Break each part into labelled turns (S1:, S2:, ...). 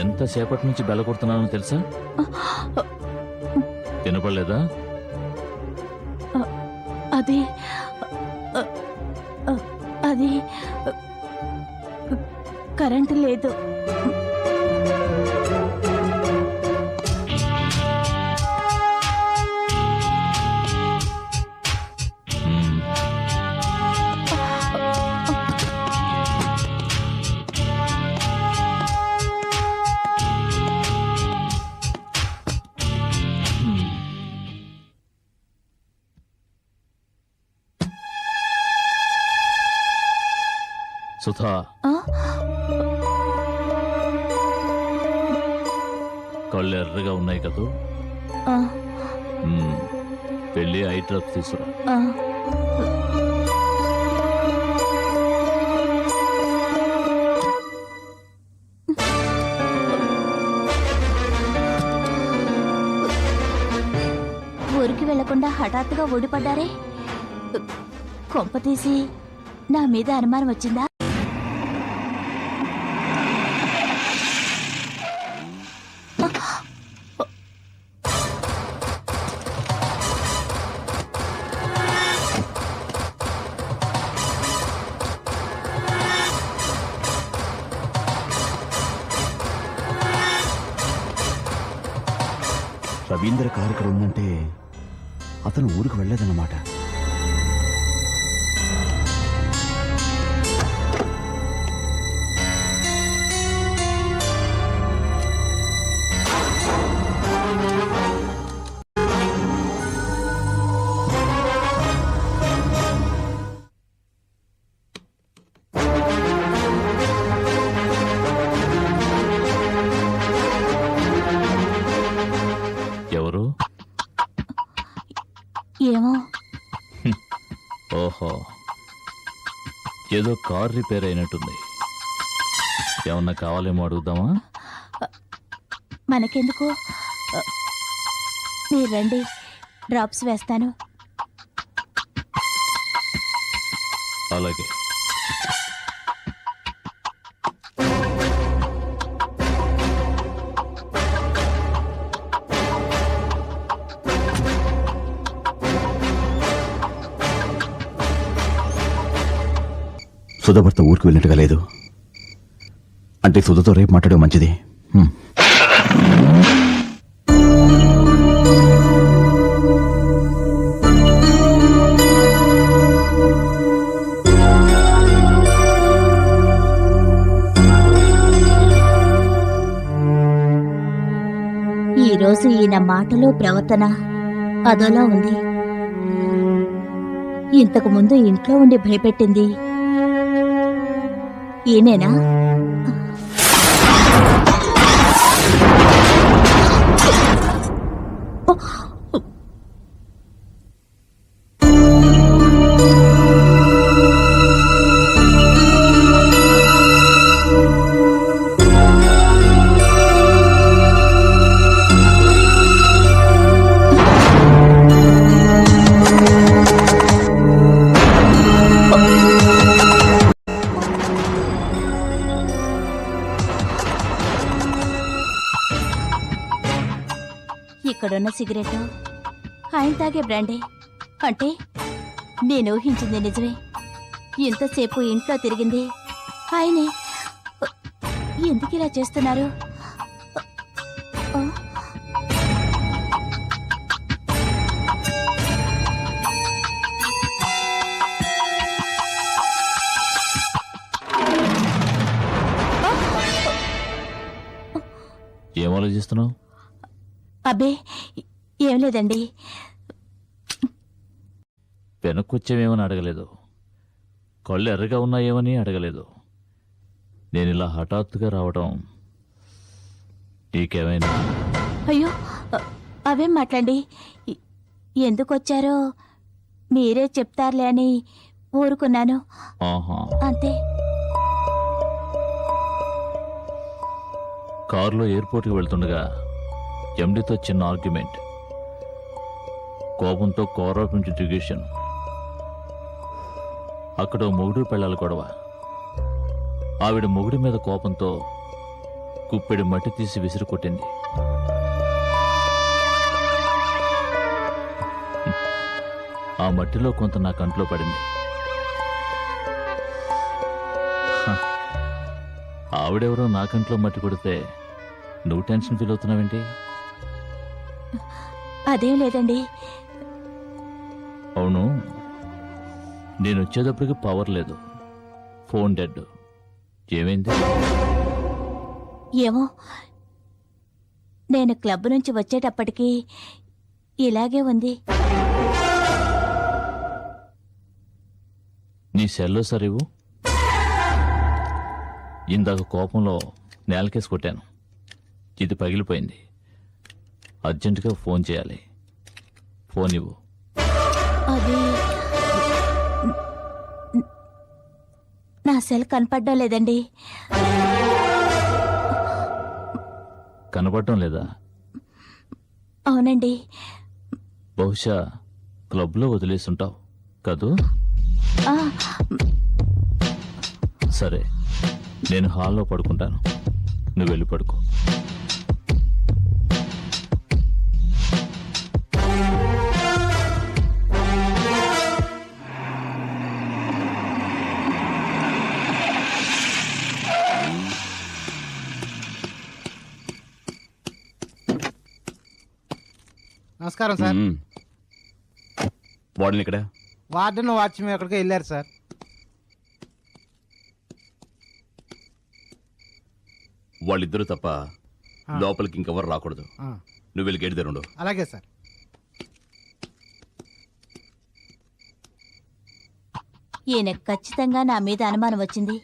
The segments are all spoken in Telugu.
S1: ఎంతసేపటి నుంచి బెల్ల కొడుతున్నానో తెలుసా? వినపడలేదా?
S2: అది అది కరెంటు లేదు.
S1: సుధా, కళ్ళు ఎర్రగా ఉన్నాయి కదూ, వెళ్ళి ఐ డ్రాప్స్ తీసుకురా.
S2: ఊరికి వెళ్లకుండా హఠాత్తుగా ఓడిపడ్డారే. కొంప తీసి నా మీద అనుమానం వచ్చిందా?
S3: రవీంద్ర కారు ఇక్కడ ఉందంటే అతను ఊరికి వెళ్ళలేదన్నమాట.
S1: ఎవరు?
S2: ఏమో.
S1: ఓహో, ఏదో కార్ రిపేర్ అయినట్టుంది. ఏమన్నా కావాలేమో అడుగుదామా?
S2: మనకెందుకు, మీరు రండి, డ్రాప్స్ వేస్తాను.
S1: అలాగే.
S3: సుధ భర్త ఊరికి వెళ్ళినట్టుగా లేదు. అంటే సుధతో రేపు మాట్లాడే మంచిది.
S2: ఈరోజు ఈయన మాటలు ప్రవర్తన అదోలా ఉంది. ఇంతకు ముందు ఇంట్లో ఉండి భయపెట్టింది ఈయనేనా? ఇక్కడున్న సిగరెట్ ఆయన తాగే బ్రాండే అంటే నేను ఊహించింది నిజమే. ఇంతసేపు ఇంట్లో తిరిగింది ఆయనే. ఎందుకు ఇలా చేస్తున్నారు?
S1: ఏం ఆలోచిస్తున్నావు?
S2: అబ్బే ఏం లేదండి.
S1: వెనక్కొచ్చేమేమని అడగలేదు, కళ్ళు ఎర్రగా ఉన్నాయేమని అడగలేదు. నేను ఇలా హఠాత్తుగా రావడం నీకేమైనా?
S2: అయ్యో అవేం మాట్లాడి ఎందుకు వచ్చారో మీరే చెప్తారులే అని ఊరుకున్నాను
S1: ఆహా.
S2: అంతే.
S1: కారులో ఎయిర్పోర్ట్కి వెళ్తుండగా ఎండితో చిన్న ఆర్గ్యుమెంట్, కోపంతో కోరాపు నుంచి దిగేశాను. అక్కడ ఓ మొగుడు పెళ్ళాలి గొడవ. ఆవిడ మొగుడి మీద కోపంతో కుప్పెడి మట్టి తీసి విసిరి కొట్టింది. ఆ మట్టిలో కొంత నా కంట్లో పడింది. హ, ఆవిడెవరో నా కంట్లో మట్టి కొడితే నువ్వు టెన్షన్ ఫీల్ అవుతున్నావేంటి?
S2: అదేం లేదండి.
S1: అవును, నేను వచ్చేటప్పటికి పవర్ లేదు, ఫోన్ డెడ్. ఏమైంది?
S2: ఏమో నేను క్లబ్ నుంచి వచ్చేటప్పటికి ఇలాగే ఉంది.
S1: నీ సెల్లో సరివు. ఇందాక కోపంలో నేలకేసి కొట్టాను, ఇది పగిలిపోయింది. అర్జెంటుగా ఫోన్ చేయాలి. ఫోన్ ఇవ్వు.
S2: అది నా సెల్ కనపడడం లేదండి.
S1: కనపడటం లేదా?
S2: అవునండి.
S1: బహుశా క్లబ్లో వదిలేసుంటావు కదూ?
S2: ఆ,
S1: సరే, నేను హాల్లో పడుకుంటాను, నువ్వు వెళ్ళి పడుకో.
S4: నమస్కారం సార్.
S3: వాడిని ఇక్కడ
S4: వార్డెన్ వాచ్మెన్ ఎక్కడికి వెళ్ళారు సార్.
S3: వాళ్ళిద్దరూ తప్ప లోపలికి ఇంకెవరు రాకూడదు.
S4: ఆ,
S3: నువ్వు వెళ్ళి గేట్ తెరుండు.
S4: అలాగే సార్.
S2: ఈయన ఖచ్చితంగా నా మీద అనుమానం వచ్చింది,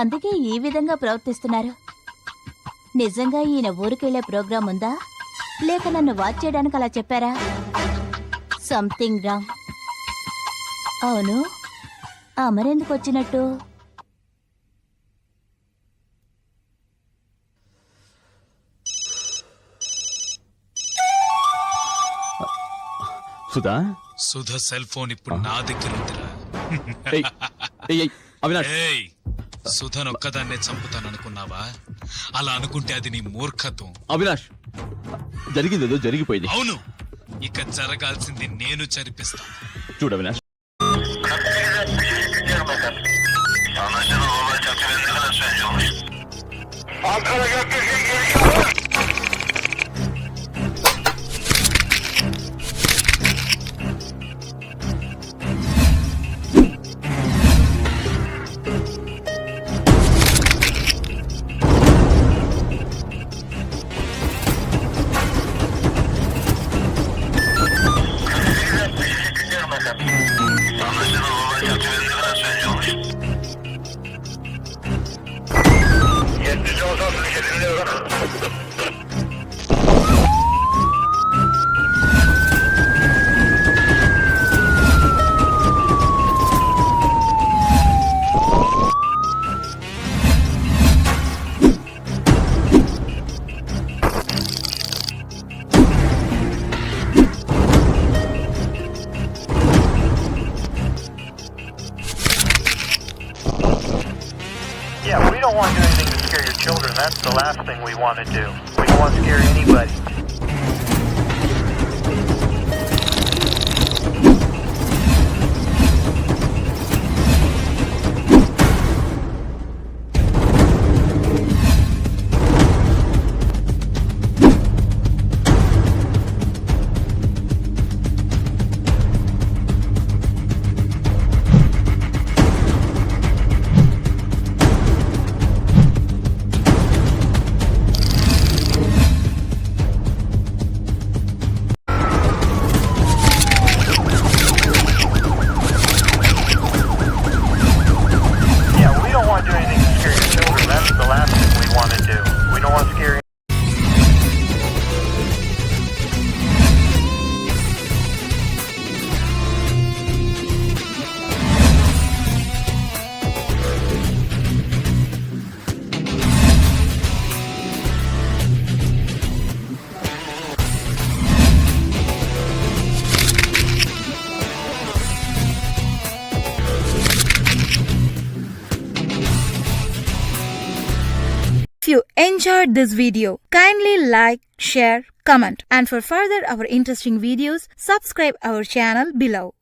S2: అందుకే ఈ విధంగా ప్రవర్తిస్తున్నారు. నిజంగా ఈయన ఊరికెళ్లే ప్రోగ్రాం ఉందా, లేక నన్ను వాచ్ చేయడానికి అలా చెప్పారా? Something wrong. అవును, అమరెందుకు వచ్చినట్టు?
S3: సుధా,
S5: సుధ సెల్ ఫోన్ ఇప్పుడు నా దగ్గర ఉందిరా.
S3: ఏయ్, ఏయ్, ఏయ్, అవినాష్,
S5: ఏయ్, సుధనొక్కదాన్నే చంపుతాననుకున్నావా? అలా అనుకుంటే అది నీ మూర్ఖత్వం.
S3: అవినాష్, జరిగిందేదో జరిగిపోయింది.
S5: అవును, ఇక జరగాల్సింది నేను చరిపిస్తా.
S3: చూడు Avinash,
S6: Yeah, we don't want to do anything to scare your children. That's the last thing we want to do. We don't want to scare anybody. don't want to scare you.
S7: If you enjoyed this video, kindly like, share, comment, and for further our interesting videos, subscribe our channel below.